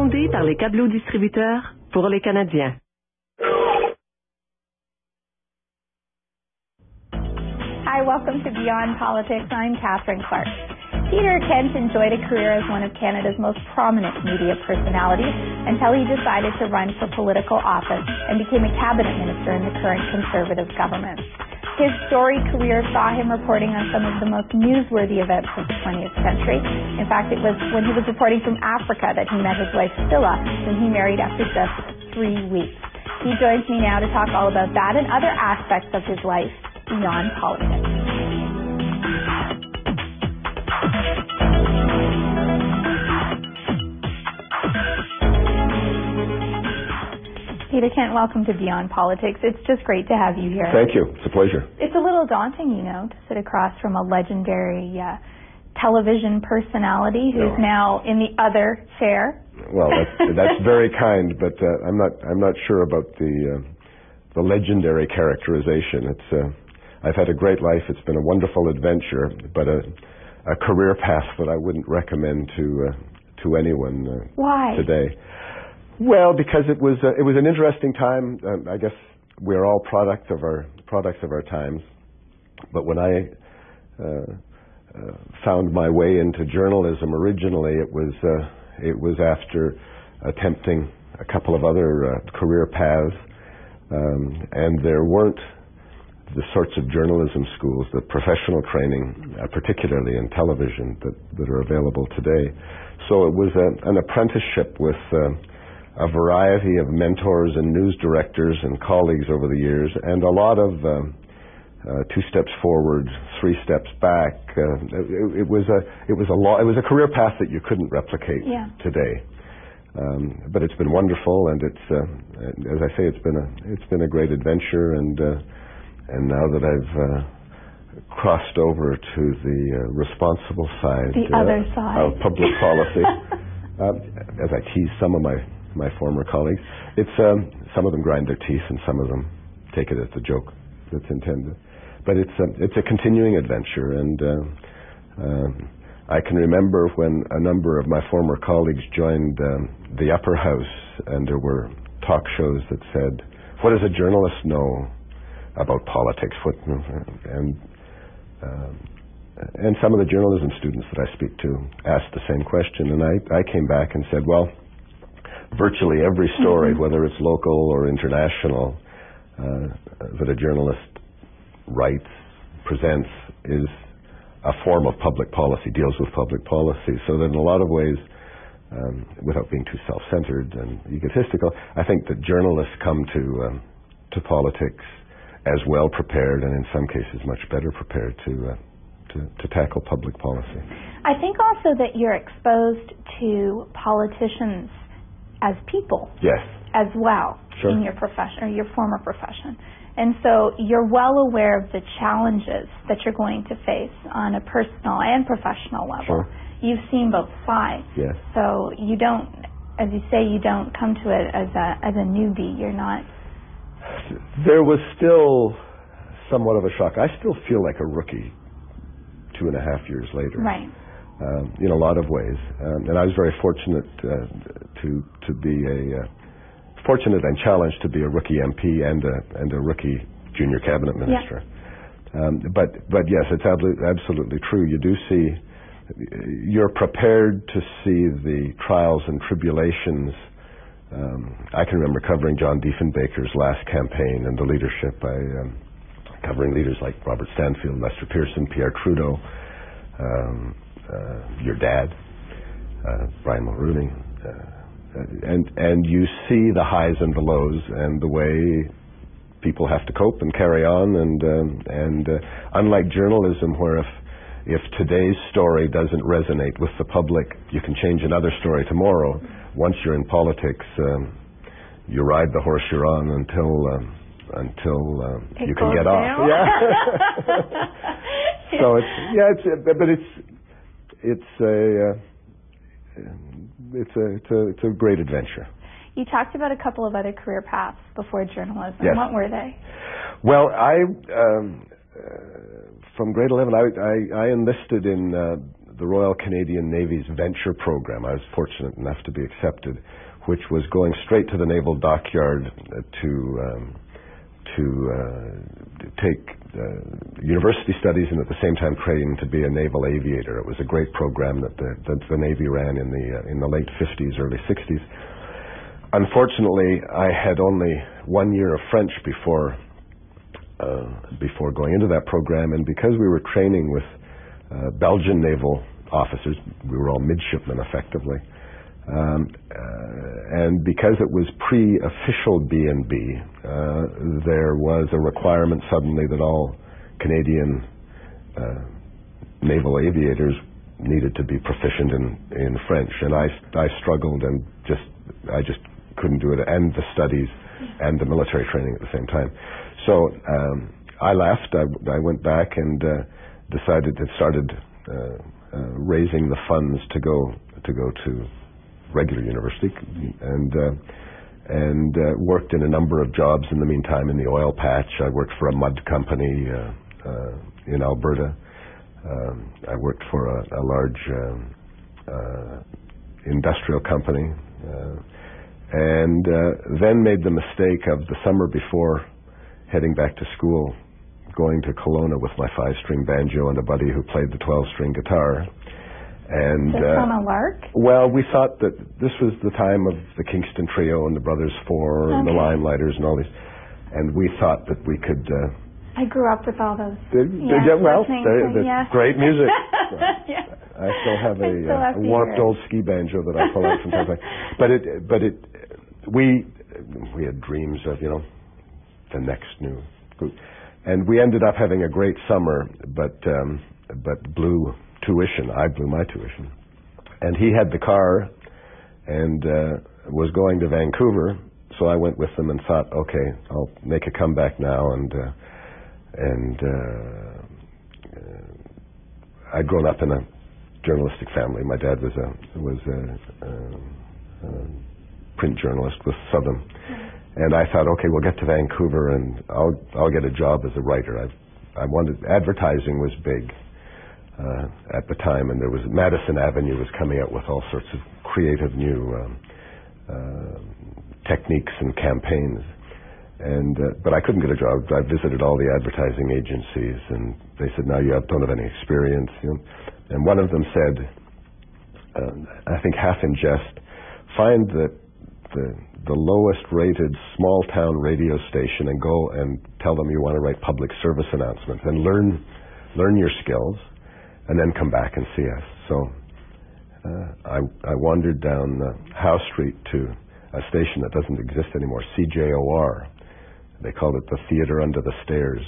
commandé par les câbleaux distributeurs pour les Canadiens. Hi, welcome to Beyond Politics. I'm Catherine Clark. Peter Kent enjoyed a career as one of Canada's most prominent media personalities until he decided to run for political office and became a cabinet minister in the current Conservative government. His storied career saw him reporting on some of the most newsworthy events of the 20th century. In fact, it was when he was reporting from Africa that he met his wife Scylla, whom he married after just 3 weeks. He joins me now to talk all about that and other aspects of his life beyond politics. Peter Kent, welcome to Beyond Politics. It's just great to have you here. Thank you. It's a pleasure. It's a little daunting, you know, to sit across from a legendary television personality who's now in the other chair. Well, that's very kind, but I'm not sure about the legendary characterization. I've had a great life. It's been a wonderful adventure, but a career path that I wouldn't recommend to anyone Why? Today. Well, because it was an interesting time. I guess we're all products of our times. But when I found my way into journalism originally, it was after attempting a couple of other career paths, and there weren't the sorts of journalism schools, the professional training, particularly in television, that are available today. So it was an apprenticeship with a variety of mentors and news directors and colleagues over the years, and a lot of 2 steps forward, 3 steps back. It was a career path that you couldn't replicate today. But it's been wonderful, and it's as I say, it's been a great adventure, and now that I've crossed over to the responsible side, other side of public policy, as I tease some of my former colleagues, it's some of them grind their teeth and some of them take it as a joke that's intended. But it's a continuing adventure, and I can remember when a number of my former colleagues joined the upper house, and there were talk shows that said, "What does a journalist know about politics?" And some of the journalism students that I speak to asked the same question, and I came back and said, well, virtually every story, whether it's local or international, that a journalist writes, presents, is a form of public policy, deals with public policy. So that in a lot of ways, without being too self-centered and egotistical, I think that journalists come to politics as well prepared, and in some cases much better prepared to tackle public policy. I think also that you're exposed to politicians as people, yes, as well, sure, in your profession or your former profession, and so you're well aware of the challenges that you're going to face on a personal and professional level. Sure. You've seen both sides, yes. So you don't, as you say, you don't come to it as a newbie. You're not. There was still somewhat of a shock. I still feel like a rookie 2.5 years later. Right. In a lot of ways, and I was very fortunate to be fortunate and challenged to be a rookie MP and a rookie junior cabinet minister. Yeah. But yes, it's absolutely true. You do see, you're prepared to see the trials and tribulations. I can remember covering John Diefenbaker's last campaign and the leadership. Covering leaders like Robert Stanfield, Lester Pearson, Pierre Trudeau. Your dad, Brian Mulrooney, and you see the highs and the lows and the way people have to cope and carry on, and unlike journalism, where if today's story doesn't resonate with the public, you can change another story tomorrow. Once you're in politics, you ride the horse you're on until you can get off. Down. Yeah. So it's a great adventure. You talked about a couple of other career paths before journalism. Yes. What were they? Well, from grade 11, I enlisted in the Royal Canadian Navy's venture program. I was fortunate enough to be accepted, which was going straight to the naval dockyard to take university studies and at the same time train to be a naval aviator. It was a great program that the Navy ran in the late 50s, early 60s. Unfortunately, I had only 1 year of French before going into that program, and because we were training with Belgian naval officers, we were all midshipmen effectively, and because it was pre-official B&B, there was a requirement suddenly that all Canadian naval aviators needed to be proficient in French, and I struggled and I just couldn't do it, and the studies and the military training at the same time. So I left. I went back and started raising the funds to go to regular university, and worked in a number of jobs in the meantime in the oil patch. I worked for a mud company in Alberta. I worked for a large industrial company, and then made the mistake of the summer before heading back to school, going to Kelowna with my 5-string banjo and a buddy who played the 12-string guitar. And just on a lark? Well, we thought that this was the time of the Kingston Trio and the Brothers Four and the Limelighters and all these, and we thought that we could... I grew up with all those. Great music. Yeah. I still have a warped old ski banjo that I pull out from time to time. But we had dreams of, the next new group. And we ended up having a great summer, but blew tuition. I blew my tuition. And he had the car and was going to Vancouver, so I went with him and thought, okay, I'll make a comeback now. And I'd grown up in a journalistic family. My dad was a print journalist with Southam. And I thought, okay, we'll get to Vancouver and I'll get a job as a writer. Advertising was big at the time, and Madison Avenue was coming out with all sorts of creative new techniques and campaigns. But I couldn't get a job. I visited all the advertising agencies, and they said, no, you don't have any experience. And one of them said, I think half in jest, find the lowest rated small town radio station and go and tell them you want to write public service announcements and learn your skills, and then come back and see us. So I wandered down Howe Street to a station that doesn't exist anymore, CJOR. They called it the Theatre Under the Stairs.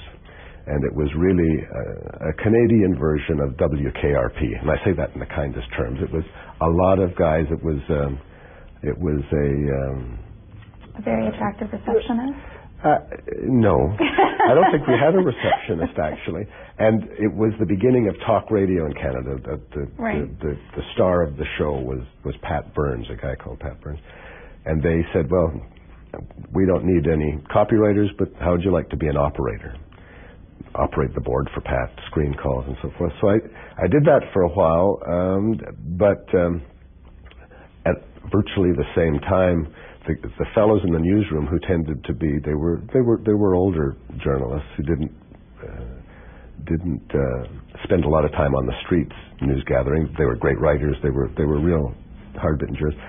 And it was really a Canadian version of WKRP. And I say that in the kindest terms. It was a lot of guys. It was a very attractive receptionist? No. I don't think we had a receptionist, actually. And it was the beginning of talk radio in Canada. The star of the show was Pat Burns, a guy called Pat Burns. And they said, well, we don't need any copywriters, but how would you like to be an operator? Operate the board for Pat, screen calls and so forth. So I did that for a while, but at virtually the same time, the fellows in the newsroom who tended to be they were older journalists who didn't spend a lot of time on the streets news gathering. They were great writers. They were real hard-bitten journalists.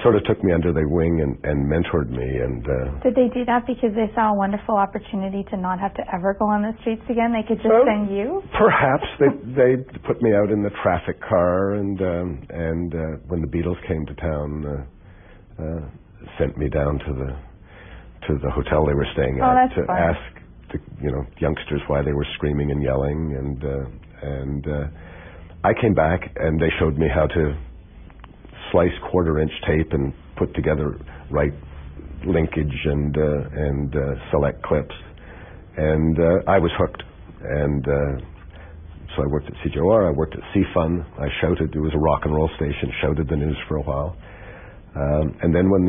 Sort of took me under their wing and mentored me. And did they do that because they saw a wonderful opportunity to not have to ever go on the streets again? They could just send you? Perhaps they put me out in the traffic car, and when the Beatles came to town, sent me down to the hotel they were staying at to ask the youngsters why they were screaming and yelling, and I came back and they showed me how to slice 1/4-inch tape and put together right linkage and select clips, and I was hooked. And so I worked at CJOR, I worked at CFUN, I shouted. It was a rock and roll station, shouted the news for a while. And then when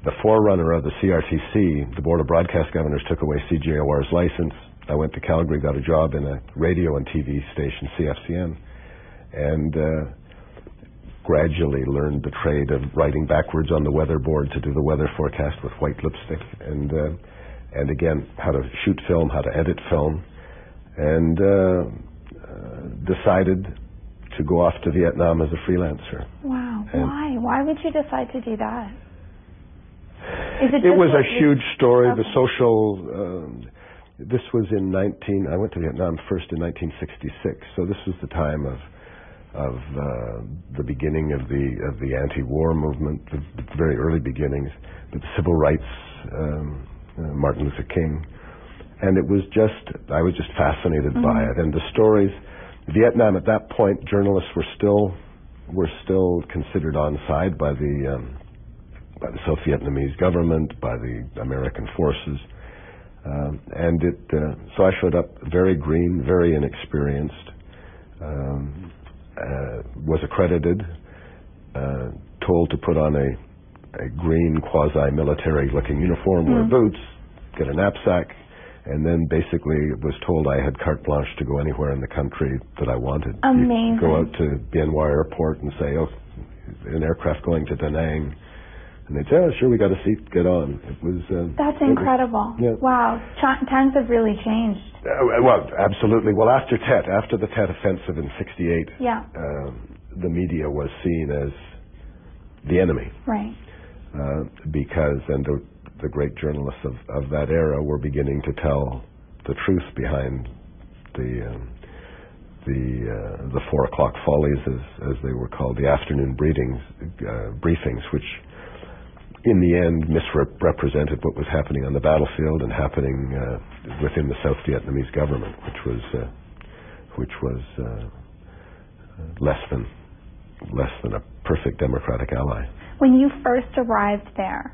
the forerunner of the CRTC, the Board of Broadcast Governors, took away CJOR's license, I went to Calgary, got a job in a radio and TV station, CFCN, and gradually learned the trade of writing backwards on the weatherboard to do the weather forecast with white lipstick, and again, how to shoot film, how to edit film, and decided to go off to Vietnam as a freelancer. Wow. Why? Why would you decide to do that? It was a huge story. Okay. The social, this was I went to Vietnam first in 1966, so this was the time of the beginning of the anti-war movement, the very early beginnings, the civil rights, Martin Luther King, and I was just fascinated by it. And the stories, Vietnam at that point, journalists were still considered on side by the South Vietnamese government, by the American forces, and so I showed up very green, very inexperienced. Was accredited, told to put on a green quasi-military looking uniform, wear boots, get a knapsack, and then basically was told I had carte blanche to go anywhere in the country that I wanted. Amazing. Go out to Bien Hoa Airport and say, oh, an aircraft going to Da Nang. And they'd say, oh, sure, we got a seat, get on. It was... That's incredible. Wow. Times have really changed. Well, absolutely. Well, after the Tet Offensive in 68, the media was seen as the enemy. Right. Because, the great journalists of that era were beginning to tell the truth behind the 4 o'clock follies, as they were called, the afternoon briefings, which in the end misrepresented what was happening on the battlefield and happening within the South Vietnamese government, which was less than a perfect democratic ally. When you first arrived there,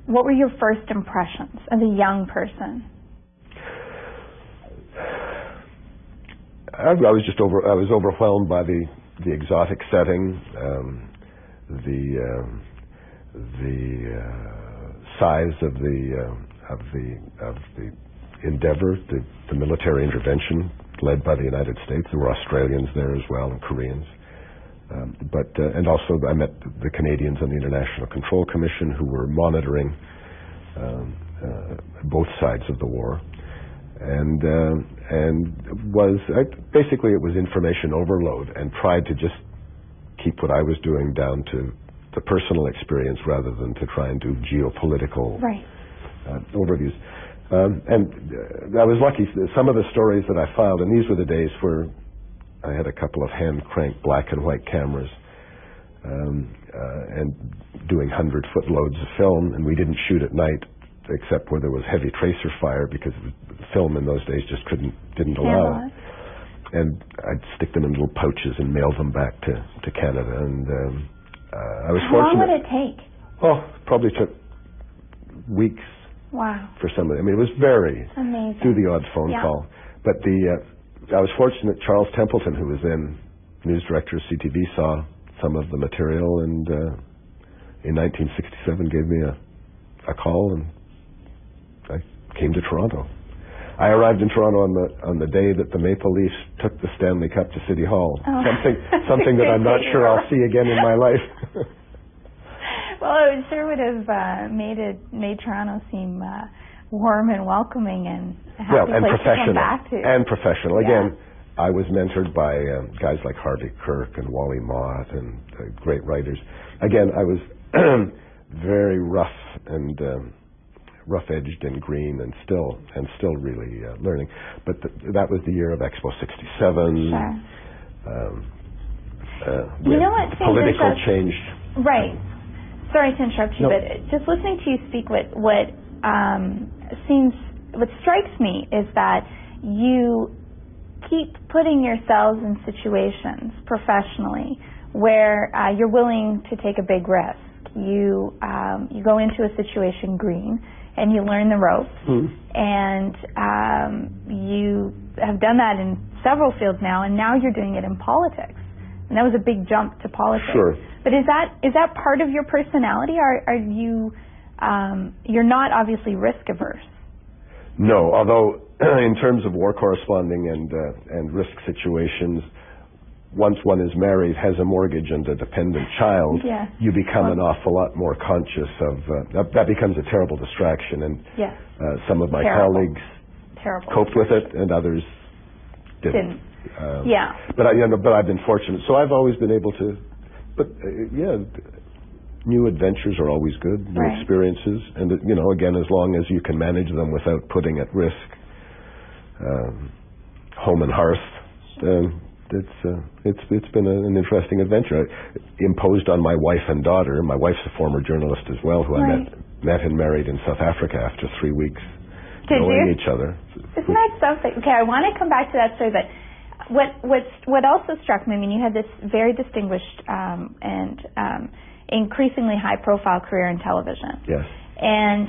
what were your first impressions as a young person? I was overwhelmed by the exotic setting, the size of the endeavor, the military intervention led by the United States. There were Australians there as well, and Koreans. And also I met the Canadians on the International Control Commission who were monitoring both sides of the war, and basically it was information overload, and tried to just keep what I was doing down to the personal experience rather than to try and do geopolitical overviews. And I was lucky. Some of the stories that I filed, and these were the days where I had a couple of hand-cranked black and white cameras and doing 100-foot loads of film, and we didn't shoot at night except where there was heavy tracer fire because film in those days just didn't allow it. And I'd stick them in little pouches and mail them back to Canada. And I was fortunate. How long would it take? Oh, probably took weeks. Wow. For some of them. I mean, it was very amazing. Through the odd phone call. But I was fortunate. Charles Templeton, who was then news director of CTV, saw some of the material, and in 1967 gave me a call, and I came to Toronto. I arrived in Toronto on the day that the Maple Leafs took the Stanley Cup to City Hall. Oh. Something that I'm not sure I'll see again in my life. Well, it sure would have made Toronto seem warm and welcoming and a happy place to come back to. And professional. Again, I was mentored by guys like Harvey Kirk and Wally Mott and great writers. Again, I was very rough and rough-edged and green, and still really learning. But that was the year of Expo 67. Sure. You know what? Political change. Right. Sorry to interrupt you, but just listening to you speak, what strikes me is that you keep putting yourselves in situations professionally where you're willing to take a big risk. You go into a situation green, and you learn the ropes, and you have done that in several fields now, and now you're doing it in politics. And that was a big jump to politics. Sure. But is that part of your personality? Are you you're not obviously risk averse? No, although in terms of war corresponding and risk situations, once one is married, has a mortgage and a dependent child, Yes. you become an awful lot more conscious of, that becomes a terrible distraction, and Yes. Some of my Terrible. colleagues Terrible. coped with it, and others didn't. Yeah. But I've been fortunate, so I've always been able to. But new adventures are always good, new Right. experiences, and again, as long as you can manage them without putting at risk home and hearth, it's been an interesting adventure. Imposed on my wife and daughter. My wife's a former journalist as well, who Right. I met and married in South Africa after 3 weeks Did knowing you? each other. Isn't that something? Okay, I want to come back to that story, but what also struck me, I mean, you had this very distinguished and increasingly high-profile career in television. Yes. And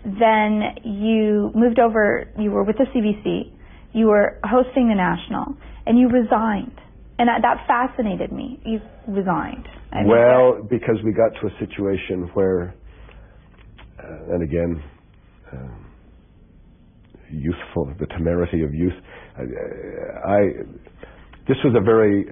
then you moved over, you were with the CBC, you were hosting the National, and you resigned. And that fascinated me. You resigned. Because we got to a situation where, and again, youthful, the temerity of youth. This was a very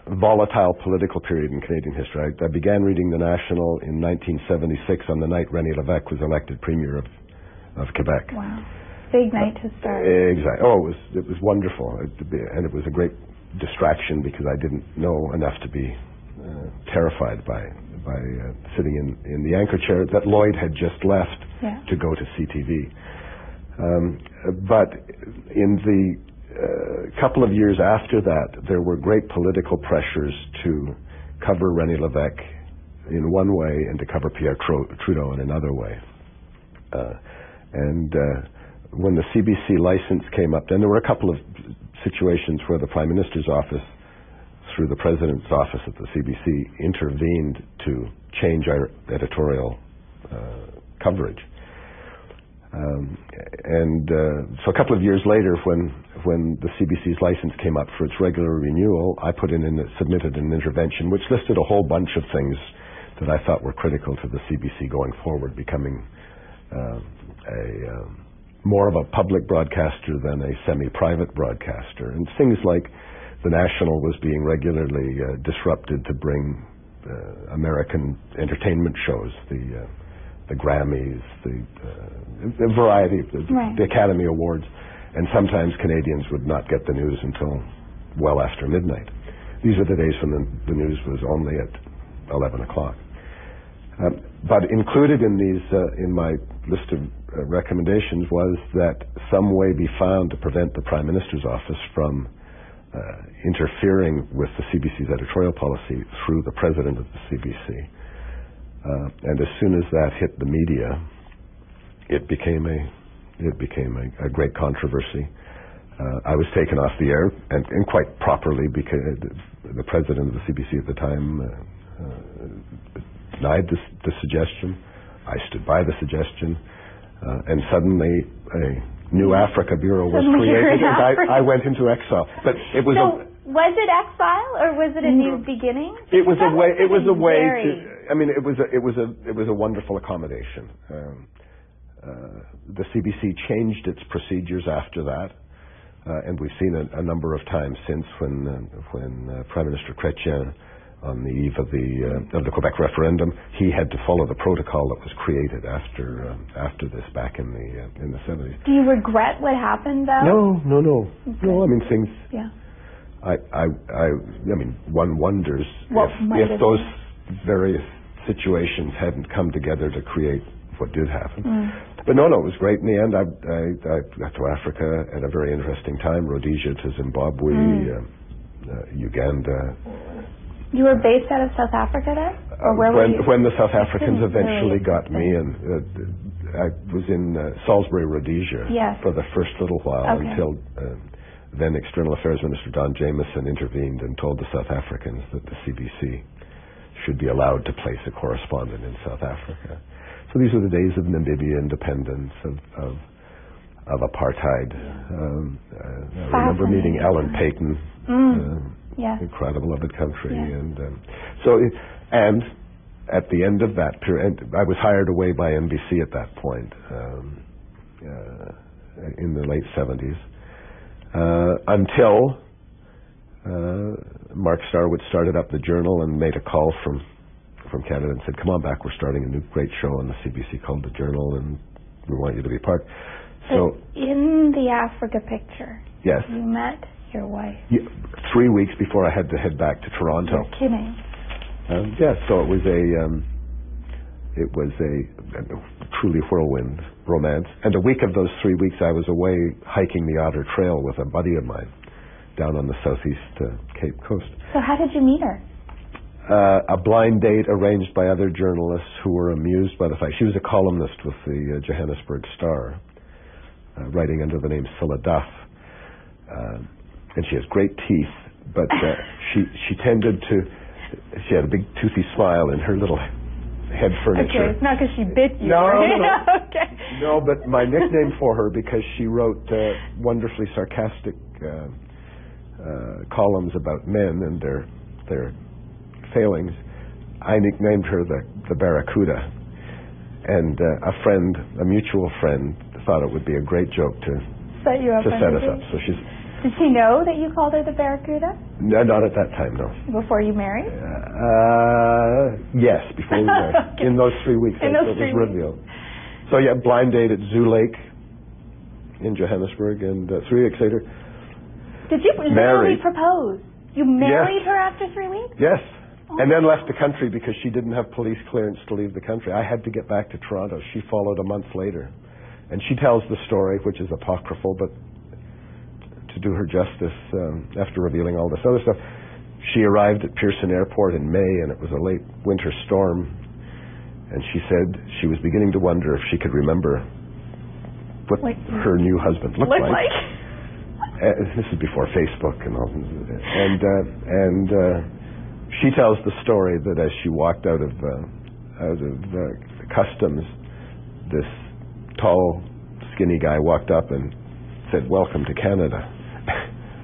volatile political period in Canadian history. I began reading the National in 1976 on the night René Lévesque was elected Premier of Quebec. Wow. Big night to start. Exactly. Oh, it was wonderful. And it was a great distraction because I didn't know enough to be terrified by sitting in the anchor chair that Lloyd had just left to go to CTV. But in the couple of years after that, there were great political pressures to cover René Lévesque in one way and to cover Pierre Trudeau in another way. When the CBC license came up, then there were a couple of situations where the Prime Minister's office, through the President's office at the CBC, intervened to change our editorial coverage. So a couple of years later, when the CBC's license came up for its regular renewal, I submitted an intervention which listed a whole bunch of things that I thought were critical to the CBC going forward, becoming more of a public broadcaster than a semi-private broadcaster. And things like the National was being regularly disrupted to bring American entertainment shows, the Grammys, the variety, the Academy Awards, and sometimes Canadians would not get the news until well after midnight. These are the days when the news was only at 11 o'clock. But included in in my list of recommendations was that some way be found to prevent the Prime Minister's office from interfering with the CBC's editorial policy through the President of the CBC. And as soon as that hit the media, it became a great controversy. I was taken off the air, and quite properly, because the President of the CBC at the time denied the suggestion. I stood by the suggestion, and suddenly a new Africa Bureau was created, and I went into exile. But it was was it exile or was it a new beginning? It was a way. It was a way to. I mean, it was a wonderful accommodation. The CBC changed its procedures after that, and we've seen a number of times since when Prime Minister Chrétien, on the eve of the Quebec referendum, he had to follow the protocol that was created after this back in the 70s. Do you regret what happened, though? No. I mean, things. Yeah. I mean, one wonders if those various situations hadn't come together to create what did happen. But no, it was great in the end. I got to Africa at a very interesting time, Rhodesia to Zimbabwe, Uganda. You were based out of South Africa then? Or where were you? When the South Africans eventually got me, and I was in Salisbury, Rhodesia for the first little while until then External Affairs Minister Don Jamieson intervened and told the South Africans that the CBC should be allowed to place a correspondent in South Africa. So these were the days of Namibia independence, of apartheid. I remember meeting Ellen Payton. Incredible lovely country, and and at the end of that period, I was hired away by NBC at that point in the late 70s until Mark Starwood started up the Journal and made a call from Canada and said, come on back, we're starting a new great show on the CBC called The Journal, and we want you to be part. So in the Africa picture, yes, you met your wife. Yeah, 3 weeks before I had to head back to Toronto. You're kidding. So it was a truly whirlwind romance. And a week of those 3 weeks I was away hiking the Otter Trail with a buddy of mine down on the southeast Cape Coast. So how did you meet her? A blind date arranged by other journalists who were amused by the fact. She was a columnist with the Johannesburg Star, writing under the name Cilla Duff. And she has great teeth, but she tended to, she had a big toothy smile in her little head furniture. Okay, it's not because she bit you. No, right? no. Okay. No, but my nickname for her, because she wrote wonderfully sarcastic columns about men and their failings, I nicknamed her the Barracuda. And a mutual friend, thought it would be a great joke to set you up. Set us up. So she's. Did she know that you called her the Barracuda? No, not at that time, no. Before you married? Yes, before we married. Okay. In those 3 weeks, it was revealed. So yeah, blind date at Zoo Lake in Johannesburg, and 3 weeks later, did you literally propose? You married her after 3 weeks? Yes. And then left the country because she didn't have police clearance to leave the country. I had to get back to Toronto. She followed a month later. And she tells the story, which is apocryphal, but to do her justice, after revealing all this other stuff, she arrived at Pearson Airport in May, and it was a late winter storm. And she said she was beginning to wonder if she could remember what her new husband looked like. This is before Facebook and all. And she tells the story that as she walked out of customs, this tall, skinny guy walked up and said, "Welcome to Canada,"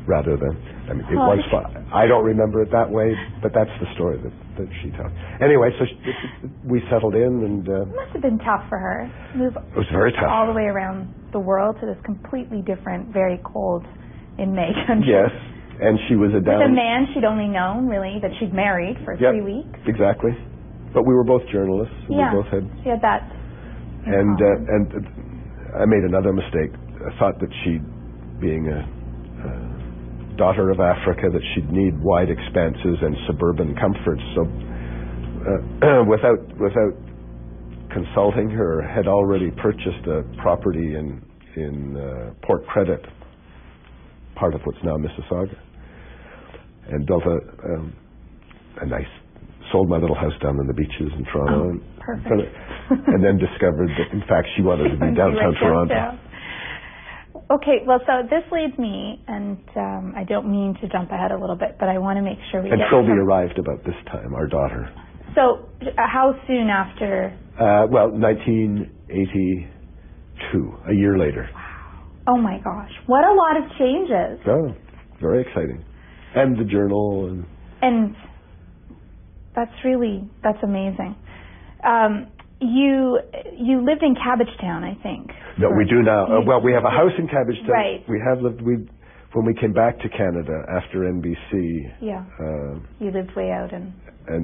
rather than, it was fun. I don't remember it that way, but that's the story that she tells. Anyway, so we settled in, and it must have been tough for her. Move it was very tough. All the way around the world to this completely different, very cold in May country. Yes. And she was with a man she'd only known, really, that she'd married for 3 weeks. Exactly. But we were both journalists. And we both had. She had that. And I made another mistake. I thought that she, being a daughter of Africa, that she'd need wide expanses and suburban comforts. So without consulting her, had already purchased a property in Port Credit, part of what's now Mississauga, and built a nice, sold my little house down in the beaches in Toronto. Oh, perfect. And then discovered that, in fact, she wanted to be downtown Toronto. Okay, well, so this leads me, and I don't mean to jump ahead a little bit, but I want to make sure we get... And Trilby arrived about this time, our daughter. So, how soon after? 1982, a year later. Wow. Oh my gosh, what a lot of changes. Oh, very exciting. And the Journal. And that's amazing. You lived in Cabbagetown, I think. No, we do now. Well, we have a house in Cabbagetown. Right. We have lived. When we came back to Canada after NBC. Yeah. You lived way out and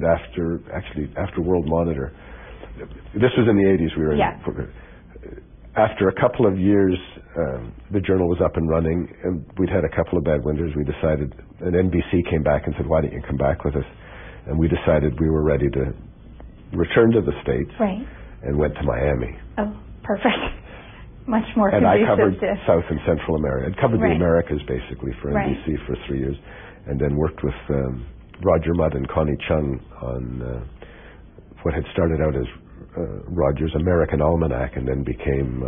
after World Monitor. This was in the 80s. We were. Yeah. After a couple of years, the Journal was up and running, and we'd had a couple of bad winters. We decided, and NBC came back and said, "Why don't you come back with us?" And we decided we were ready to return to the States, right, and went to Miami. Oh, perfect. Much more and conducive. I covered to... South and Central America. I'd covered the Americas basically for NBC for 3 years, and then worked with Roger Mudd and Connie Chung on what had started out as Roger's American Almanac, and then became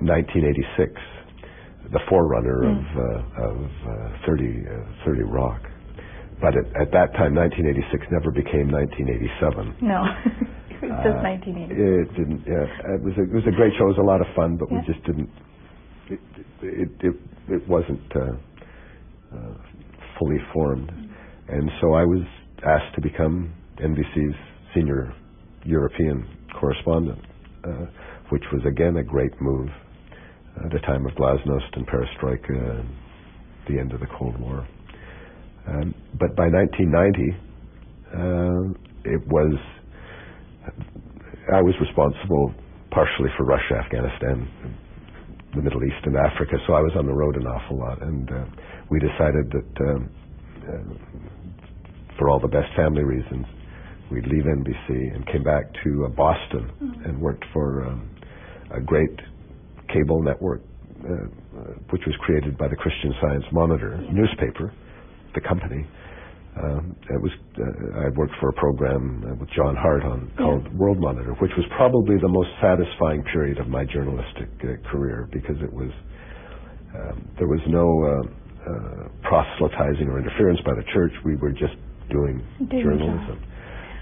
1986, the forerunner of 30 Rock. But at that time, 1986 never became 1987. No, it was just 1980. It didn't. Yeah, it was a great show. It was a lot of fun, but we just didn't. It wasn't fully formed, and so I was asked to become NBC's senior European correspondent, which was again a great move at a time of glasnost and perestroika and the end of the Cold War. But by 1990, I was responsible partially for Russia, Afghanistan, the Middle East, and Africa, so I was on the road an awful lot, and we decided that for all the best family reasons, we'd leave NBC and came back to Boston and worked for a great cable network, which was created by the Christian Science Monitor newspaper, the company. I worked for a program with John Hart called World Monitor, which was probably the most satisfying period of my journalistic career, because it was there was no proselytizing or interference by the church. We were just doing journalism.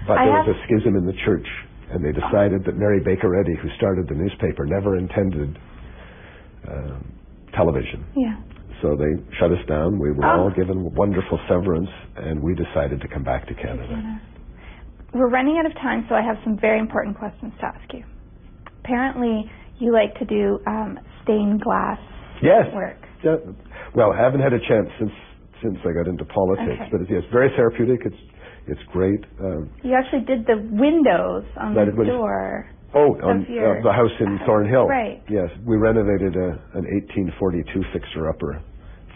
But there was a schism in the church, and they decided that Mary Baker Eddy, who started the newspaper, never intended television. Yeah. So they shut us down. We were all given wonderful severance, and we decided to come back to Canada. We're running out of time, so I have some very important questions to ask you. Apparently, you like to do stained glass work. Yeah. Well, I haven't had a chance since I got into politics, but it's very therapeutic. It's great. You actually did the windows on the door. On the house in Thornhill. Right. Yes, we renovated an 1842 fixer-upper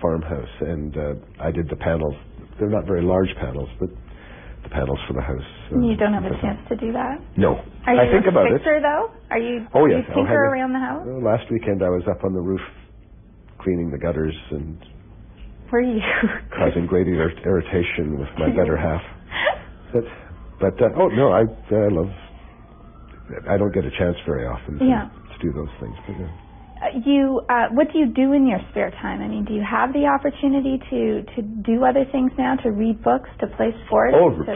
farmhouse, and I did the panels. They're not very large panels, but the panels for the house. You don't have a chance to do that? No. Are you I think about fixer, though? Are you? Oh, yes. Do you tinker around the house? Last weekend I was up on the roof cleaning the gutters and were you causing great irritation with my better half. But I love. I don't get a chance very often to do those things. But, what do you do in your spare time? I mean, do you have the opportunity to do other things now, to read books, to play sports?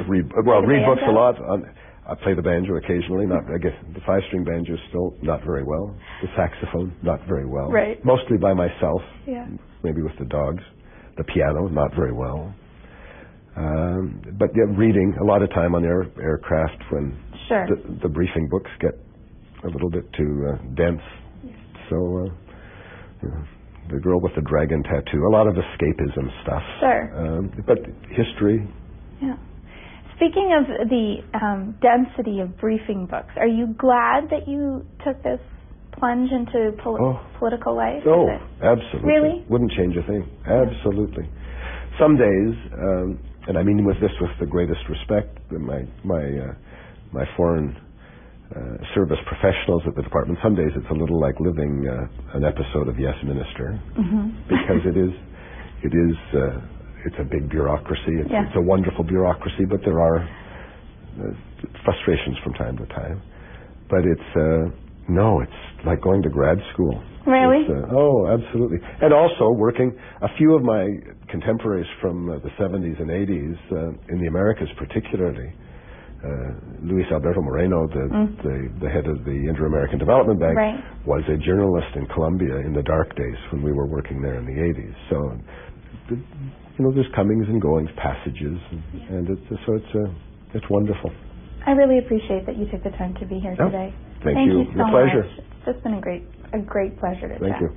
Read books a lot. I play the banjo occasionally. I guess the 5-string banjo is still not very well. The saxophone, not very well. Right. Mostly by myself. Yeah. Maybe with the dogs. The piano, not very well. But reading a lot of time on aircraft when the briefing books get a little bit too dense. Yes. So the girl with the dragon tattoo, a lot of escapism stuff. Sure. But history. Yeah. Speaking of the density of briefing books, are you glad that you took this plunge into political life? Oh, absolutely. Really? Wouldn't change a thing. Absolutely. Yeah. Some days. And I mean with the greatest respect, my foreign service professionals at the department, some days it's a little like living an episode of Yes Minister, because it's a big bureaucracy. It's a wonderful bureaucracy, but there are frustrations from time to time. But it's like going to grad school. Really? Absolutely. And also working, a few of my contemporaries from the 70s and 80s, in the Americas particularly, Luis Alberto Moreno, the head of the Inter-American Development Bank, was a journalist in Colombia in the dark days when we were working there in the 80s. So, there's comings and goings, passages, and it's wonderful. I really appreciate that you took the time to be here today. Thank you. So Your pleasure. much. It's just been a great pleasure to chat. Thank you.